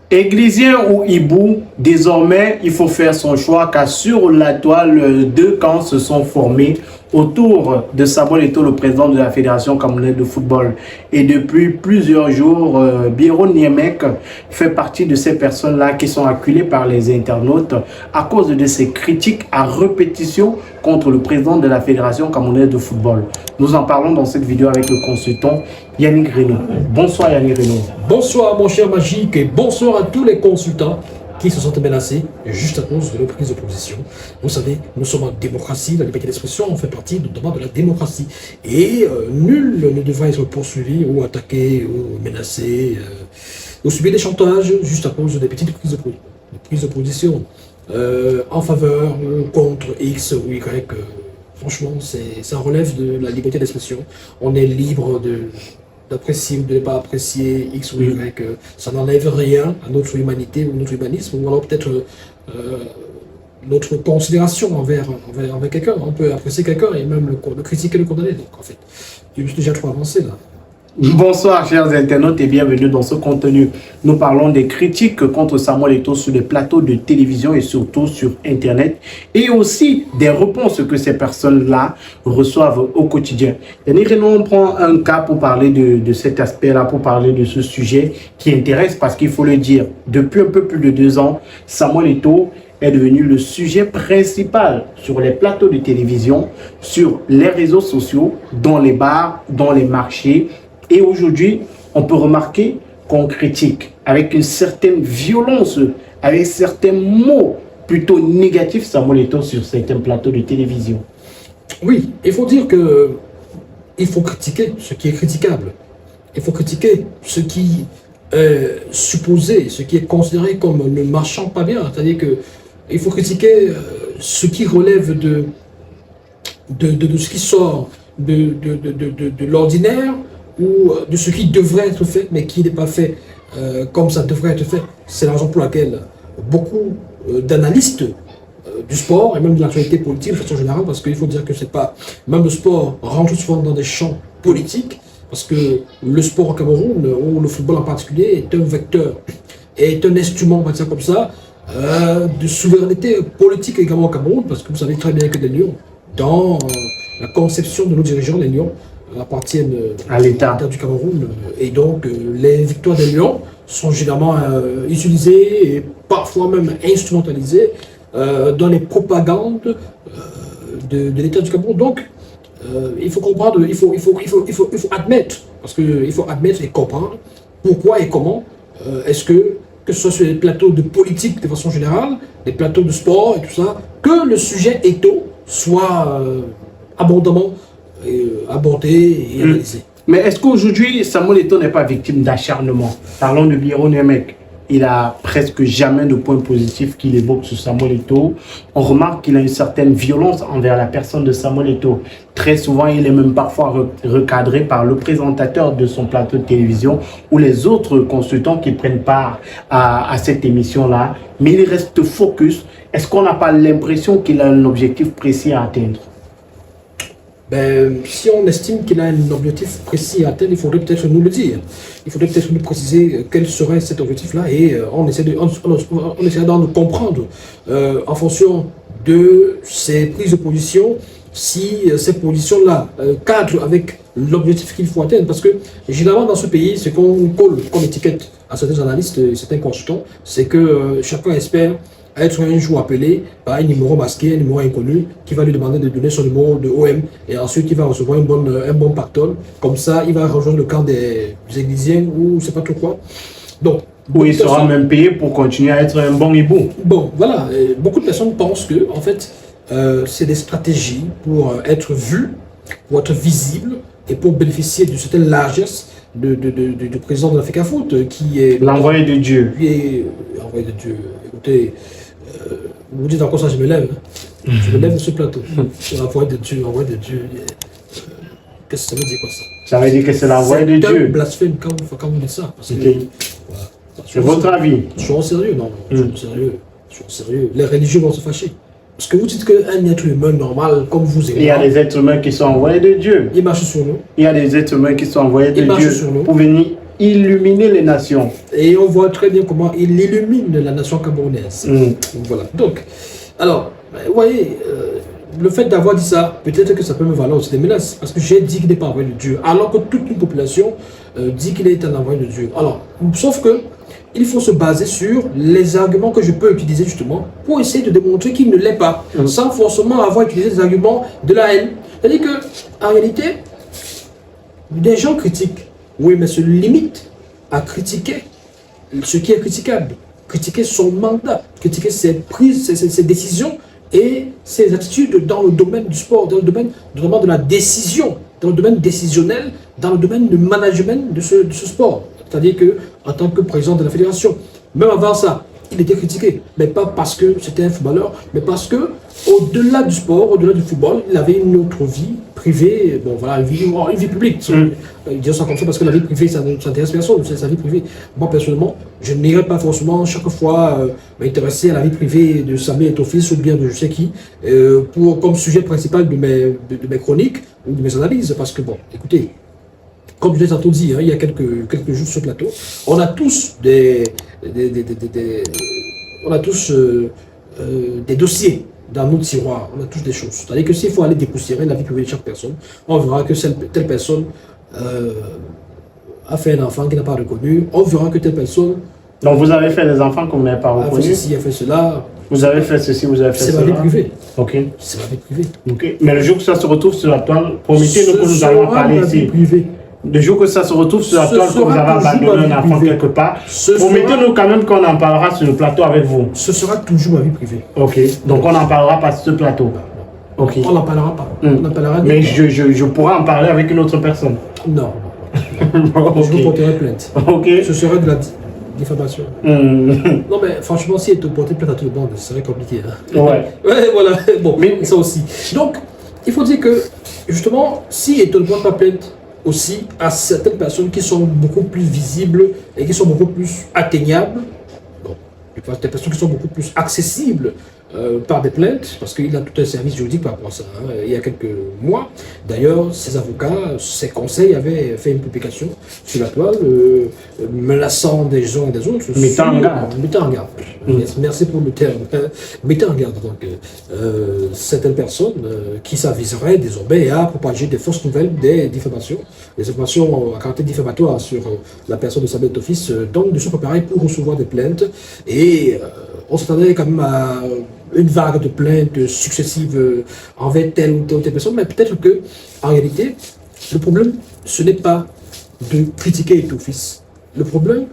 Églisien ou hibou, désormais, il faut faire son choix car sur la toile, deux camps se sont formés autour de Samuel Eto'o, le président de la Fédération camerounaise de football. Et depuis plusieurs jours, Biron Niemek fait partie de ces personnes-là qui sont acculées par les internautes à cause de ces critiques à répétition contre le président de la Fédération camerounaise de football. Nous en parlons dans cette vidéo avec le consultant Yannick Renaud. Bonsoir Yannick Renaud. Bonsoir mon cher Magique et bonsoir à tous les consultants qui se sentent menacés juste à cause de leur prise de position. Vous savez, nous sommes en démocratie, la liberté d'expression, on fait partie notamment de la démocratie. Et nul ne devrait être poursuivi ou attaqué ou menacé ou subir des chantages juste à cause des petites prises de position en faveur ou contre X ou Y. Franchement, ça relève de la liberté d'expression. On est libre d'apprécier ou de ne pas apprécier X ou Y, ça n'enlève rien à notre humanité ou notre humanisme, ou alors peut-être notre considération envers quelqu'un. On peut apprécier quelqu'un et même le critiquer, le condamner. Donc en fait, je suis déjà trop avancé là. Bonsoir chers internautes et bienvenue dans ce contenu. Nous parlons des critiques contre Samuel Eto'o sur les plateaux de télévision et surtout sur internet et aussi des réponses que ces personnes-là reçoivent au quotidien. Yannick Renaud, on prend un cas pour parler de cet aspect-là, pour parler de ce sujet qui intéresse parce qu'il faut le dire, depuis un peu plus de 2 ans, Samuel Eto'o est devenu le sujet principal sur les plateaux de télévision, sur les réseaux sociaux, dans les bars, dans les marchés. Et aujourd'hui, on peut remarquer qu'on critique avec une certaine violence, avec certains mots plutôt négatifs Samuel Eto'o sur certains plateaux de télévision. Oui, il faut dire que il faut critiquer ce qui est critiquable. Il faut critiquer ce qui est supposé, ce qui est considéré comme ne marchant pas bien. C'est-à-dire que il faut critiquer ce qui relève de ce qui sort de l'ordinaire, ou de ce qui devrait être fait, mais qui n'est pas fait comme ça devrait être fait. C'est la raison pour laquelle beaucoup d'analystes du sport, et même de l'actualité politique de façon générale, parce qu'il faut dire que c'est pas... Même le sport rentre souvent dans des champs politiques, parce que le sport au Cameroun, ou le football en particulier, est un vecteur, est un instrument, on va dire comme ça, de souveraineté politique également au Cameroun, parce que vous savez très bien que les Lions, dans la conception de nos dirigeants, les Lions, appartiennent à l'État du Cameroun, et donc les victoires des Lions sont généralement utilisées et parfois même instrumentalisées dans les propagandes de l'État du Cameroun. Donc il faut comprendre, il faut admettre, parce qu'il faut admettre et comprendre pourquoi et comment est-ce que ce soit sur les plateaux de politique de façon générale, les plateaux de sport et tout ça, que le sujet Eto'o soit abondamment abordé et analysé. Mais est-ce qu'aujourd'hui, Samuel Eto'o n'est pas victime d'acharnement? Parlons de Biron Niemek. Il a presque jamais de points positifs qu'il évoque sur Samuel Eto'o. On remarque qu'il a une certaine violence envers la personne de Samuel Eto'o. Très souvent, il est même parfois recadré par le présentateur de son plateau de télévision ou les autres consultants qui prennent part à cette émission-là. Mais il reste focus. Est-ce qu'on n'a pas l'impression qu'il a un objectif précis à atteindre? Ben, si on estime qu'il a un objectif précis à atteindre, il faudrait peut-être nous le dire. Il faudrait peut-être nous préciser quel serait cet objectif-là et on essaie d'en comprendre en fonction de ses prises de position, si ces positions-là cadrent avec l'objectif qu'il faut atteindre. Parce que généralement dans ce pays, ce qu'on colle comme étiquette à certains analystes et certains consultants, c'est que chacun espère être un jour appelé par un numéro masqué, un numéro inconnu, qui va lui demander de donner son numéro de OM, et ensuite il va recevoir un bon pactole. Comme ça, il va rejoindre le camp des Églisiens ou je sais pas trop quoi. Donc, où il sera même payé pour continuer à être un bon hibou. Bon, voilà. Beaucoup de personnes pensent que, en fait, c'est des stratégies pour être vu, pour être visible, et pour bénéficier de certaines largesses du président de la FECAFOOT, qui est... L'envoyé de Dieu. L'envoyé de Dieu. Écoutez, vous dites encore ça, je me lève. Je me lève de ce plateau. L'envoyé de Dieu, l'envoyé de Dieu. Qu'est-ce que ça veut dire quoi ça? Ça veut dire que c'est l'envoyé de Dieu. C'est un blasphème quand vous dites ça. Parce que, voilà. C'est votre avis? Soyons sérieux, non. Soyons sérieux. Les religieux vont se fâcher. Parce que vous dites qu'un être humain normal, comme vous et moi... Il y a des êtres humains qui sont envoyés de Dieu. Ils marchent sur nous. Il y a des êtres humains qui sont envoyés de Dieu pour venir illuminer les nations. Et on voit très bien comment il illumine la nation camerounaise. Voilà. Donc, alors, vous voyez, le fait d'avoir dit ça, peut-être que ça peut me valoir aussi des menaces. Parce que j'ai dit qu'il n'est pas envoyé de Dieu. Alors que toute une population dit qu'il est un envoyé de Dieu. Alors, sauf que, il faut se baser sur les arguments que je peux utiliser justement pour essayer de démontrer qu'il ne l'est pas, sans forcément avoir utilisé des arguments de la haine. C'est-à-dire que, en réalité, des gens critiquent, oui, mais se limitent à critiquer ce qui est critiquable, critiquer son mandat, critiquer ses prises, ses décisions et ses attitudes dans le domaine du sport, dans le domaine vraiment de la décision, dans le domaine décisionnel, dans le domaine du management de ce sport. C'est-à-dire qu'en tant que président de la fédération, même avant ça, il était critiqué. Mais pas parce que c'était un footballeur, mais parce que au-delà du sport, au-delà du football, il avait une autre vie privée, bon voilà, une vie publique. Disons ça comme ça parce que la vie privée, ça n'intéresse personne, c'est sa vie privée. Moi, personnellement, je n'irai pas forcément chaque fois m'intéresser à la vie privée de Samuel Eto'o-Fils ou bien de je sais qui, comme sujet principal de mes chroniques ou de mes analyses. Parce que, bon, écoutez, comme je l'ai tantôt dit, il y a quelques jours sur le plateau, on a tous des dossiers dans nos tiroirs, on a tous des choses. C'est-à-dire que s'il faut aller dépoussiérer la vie privée de chaque personne, on verra que telle personne a fait un enfant qui n'a pas reconnu, on verra que telle personne... Donc vous avez fait des enfants que vous n'avez pas reconnus. A fait ceci, a fait cela. Vous avez fait ceci, vous avez fait cela. C'est ma vie privée. Ok. C'est ma vie privée. Ok. Mais le jour que ça se retrouve sur la toile, promettez-nous que nous allons en parler ici. Le jour que ça se retrouve sur la toile, que vous avez abandonné un enfant quelque part, promettez-nous quand même qu'on en parlera sur le plateau avec vous. Ce sera toujours ma vie privée. Ok. Donc on n'en parlera pas sur ce plateau. Ok. On n'en parlera pas. On en parlera. Mais je pourrais en parler avec une autre personne. Non. Okay. Je vous porterai plainte. Ok. Ce serait de la diffamation. Non mais franchement, si elle te portait plainte à tout le monde, ce serait compliqué. Hein. Ouais. Ouais, voilà. Bon, mais ça aussi. Donc, il faut dire que, justement, si elle ne te porte pas plainte, aussi à certaines personnes qui sont beaucoup plus visibles et qui sont beaucoup plus atteignables, bon, des personnes qui sont beaucoup plus accessibles par des plaintes, parce qu'il a tout un service juridique par rapport à ça. Hein. Il y a quelques mois, d'ailleurs, ses avocats, ses conseils avaient fait une publication sur la toile, menaçant des uns et des autres. Mettant en garde. Mettant en garde. Merci pour le terme. Mettant en garde donc certaines personnes qui s'aviseraient désormais à propager des fausses nouvelles, des diffamations à caractère diffamatoire sur la personne de Samuel Eto'o-Fils, donc de se préparer pour recevoir des plaintes. Et on s'attendait quand même à une vague de plaintes successives envers telle ou telle personne, mais peut-être que, en réalité, le problème, ce n'est pas de critiquer Eto'o-Fils. Le problème,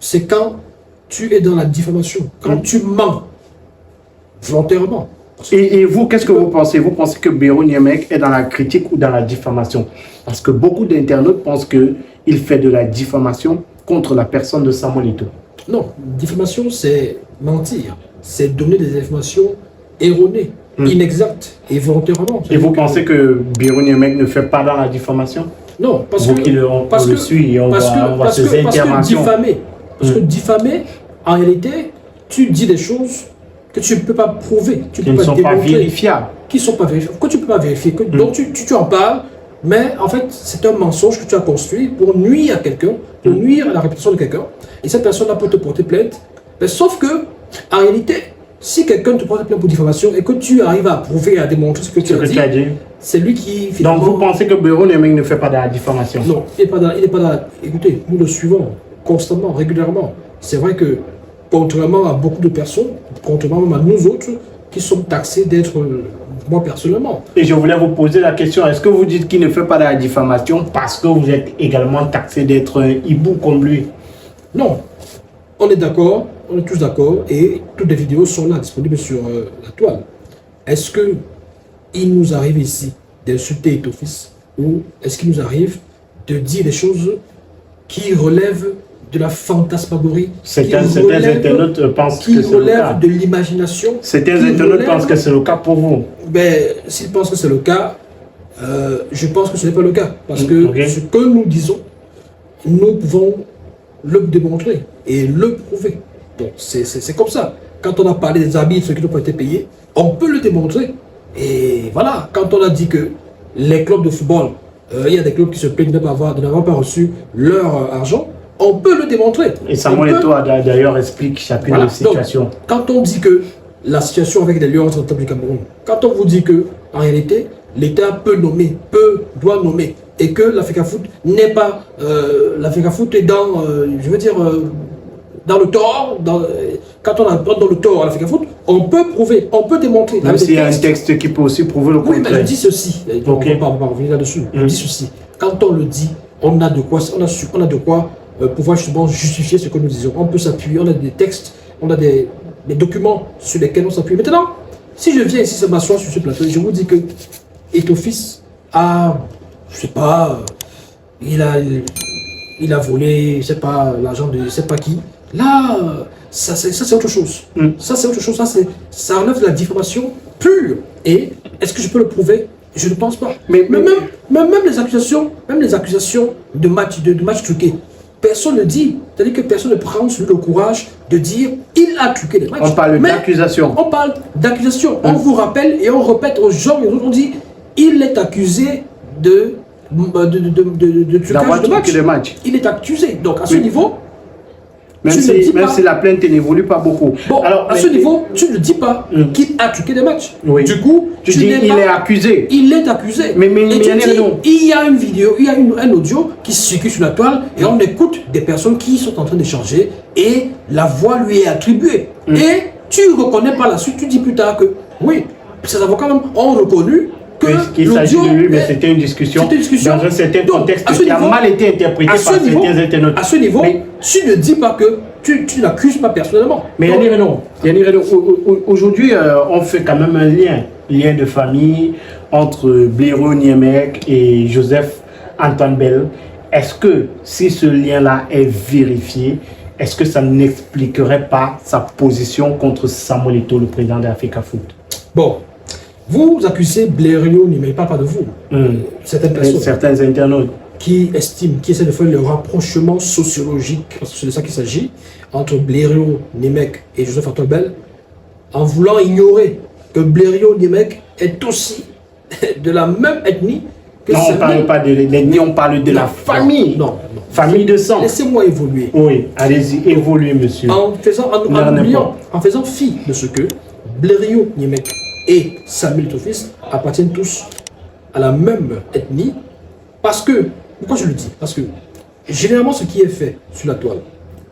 c'est quand tu es dans la diffamation, quand tu mens volontairement. Et vous, qu'est-ce que vous pensez? Vous pensez que Béro Niémec est dans la critique ou dans la diffamation? Parce que beaucoup d'internautes pensent qu'il fait de la diffamation contre la personne de Samuel Eto'o. Non, diffamation, c'est mentir. C'est donner des informations erronées, inexactes et volontairement. Et vous pensez que Béro Niémec ne fait pas dans la diffamation? Non, parce vous que... Qui le suit et on voit ses interventions. Parce que diffamer, en réalité, tu dis des choses que tu ne peux pas prouver. Qui ne sont pas vérifiables. Qui ne sont pas vérifiables. Que tu ne peux pas vérifier. Donc tu en parles, mais en fait, c'est un mensonge que tu as construit pour nuire à quelqu'un, pour nuire à la réputation de quelqu'un. Et cette personne-là peut te porter plainte. Mais sauf que, en réalité, si quelqu'un te porte plainte pour diffamation et que tu arrives à prouver, à démontrer ce que tu as dit, c'est lui qui... Finalement... Donc vous pensez que Béro Niémec ne fait pas de la diffamation? Non, il n'est pas dans... Écoutez, nous le suivons constamment, régulièrement. C'est vrai que, contrairement à beaucoup de personnes, contrairement même à nous autres, qui sommes taxés d'être, moi personnellement. Et je voulais vous poser la question, est-ce que vous dites qu'il ne fait pas de la diffamation parce que vous êtes également taxé d'être un hibou comme lui? Non, on est d'accord, on est tous d'accord, et toutes les vidéos sont là, disponibles sur la toile. Est-ce qu'il nous arrive ici d'insulter Eto'o-Fils, ou est-ce qu'il nous arrive de dire des choses qui relèvent de la fantasmagorie? Certains internautes pensent que c'est le cas. Qui relèvent de l'imagination. Certains internautes pensent que c'est le cas pour vous. Ben, s'ils pensent que c'est le cas, je pense que ce n'est pas le cas. Parce que ce que nous disons, nous pouvons le démontrer et le prouver. Donc c'est comme ça. Quand on a parlé des arbitres qui n'ont pas été payés, on peut le démontrer. Et voilà, quand on a dit que les clubs de football, il y a des clubs qui se plaignent de n'avoir pas reçu leur argent, on peut le démontrer. Et Samuel Eto'o d'ailleurs explique chacune des situations. Donc, quand on dit que la situation avec les Lions entre du Cameroun, quand on vous dit que en réalité, l'État peut nommer, doit nommer, et que l'Africafoot n'est pas, l'Africafoot est dans, je veux dire, dans le tort, quand on apporte dans le tort à l'Africafoot, on peut prouver, on peut démontrer. Même s'il y a un texte qui peut aussi prouver le contraire. Oui, mais je dis ceci, on va revenir là-dessus, je dis ceci, quand on le dit, on a de quoi, pouvoir justement justifier ce que nous disons. On peut s'appuyer, on a des textes, on a des documents sur lesquels on s'appuie. Maintenant, si je viens ici, m'asseoir sur ce plateau, je vous dis que Eto'o-fils a, je sais pas, il a volé, je sais pas, l'argent de je sais pas qui. Là, ça c'est autre chose. Ça c'est autre chose. Ça enlève de la diffamation pure. Et est-ce que je peux le prouver? Je ne pense pas. Mais même les accusations, de match truqué, personne ne dit. C'est-à-dire que personne ne prend le courage de dire il a truqué les matchs. On parle d'accusation. On parle d'accusation. On vous rappelle et on répète aux gens, on dit il est accusé de trucage de match. Il est accusé. Donc à ce niveau, même si la plainte n'évolue pas beaucoup. Bon, alors, à ce niveau, tu ne dis pas qu'il a truqué des matchs. Oui. Du coup, tu dis il est accusé. Il est accusé. Mais et tu dis, il y a une vidéo, il y a un audio qui circule sur la toile et on écoute des personnes qui sont en train d'échanger et la voix lui est attribuée. Et tu reconnais par la suite, tu dis plus tard que oui, ces avocats même ont reconnu qu'il s'agit de lui, mais c'était une discussion dans un certain contexte qui a mal été interprété par certains internautes. À ce niveau, tu ne dis pas que tu n'accuses pas personnellement. Mais Yannick Renaud, aujourd'hui, on fait quand même un lien de famille entre Blaireau Niemek et Joseph Antoine Bell. Est-ce que si ce lien-là est vérifié, est-ce que ça n'expliquerait pas sa position contre Samuel Eto'o, le président de Africafoot? Bon. Vous accusez Blaireau, mais pas de vous. Certaines personnes. Certains internautes. Qui estiment, qui essaient de faire le rapprochement sociologique, parce que c'est de ça qu'il s'agit, entre Blaireau, Niemek et Joseph Antoine Bell, en voulant ignorer que Blaireau, Niemek est aussi de la même ethnie que non, on ne parle pas de l'ethnie, on parle de la famille. Non. Famille de sang. Laissez-moi évoluer. Oui, allez-y, évoluez, monsieur. En faisant fi de ce que Blaireau, Niemek et Samuel Eto'o-fils appartiennent tous à la même ethnie. Parce que, pourquoi je le dis? Parce que, généralement, ce qui est fait sur la toile,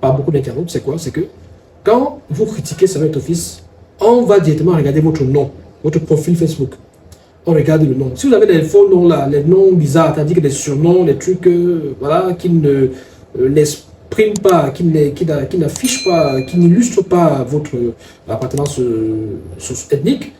par beaucoup d'internautes, c'est quoi? C'est que, quand vous critiquez Samuel Eto'o-fils, on va directement regarder votre nom, votre profil Facebook. On regarde le nom. Si vous avez des faux noms là, les noms bizarres, c'est-à-dire des surnoms, des trucs voilà, qui ne n'expriment pas, qui n'affichent pas, qui n'illustrent pas votre appartenance ethnique,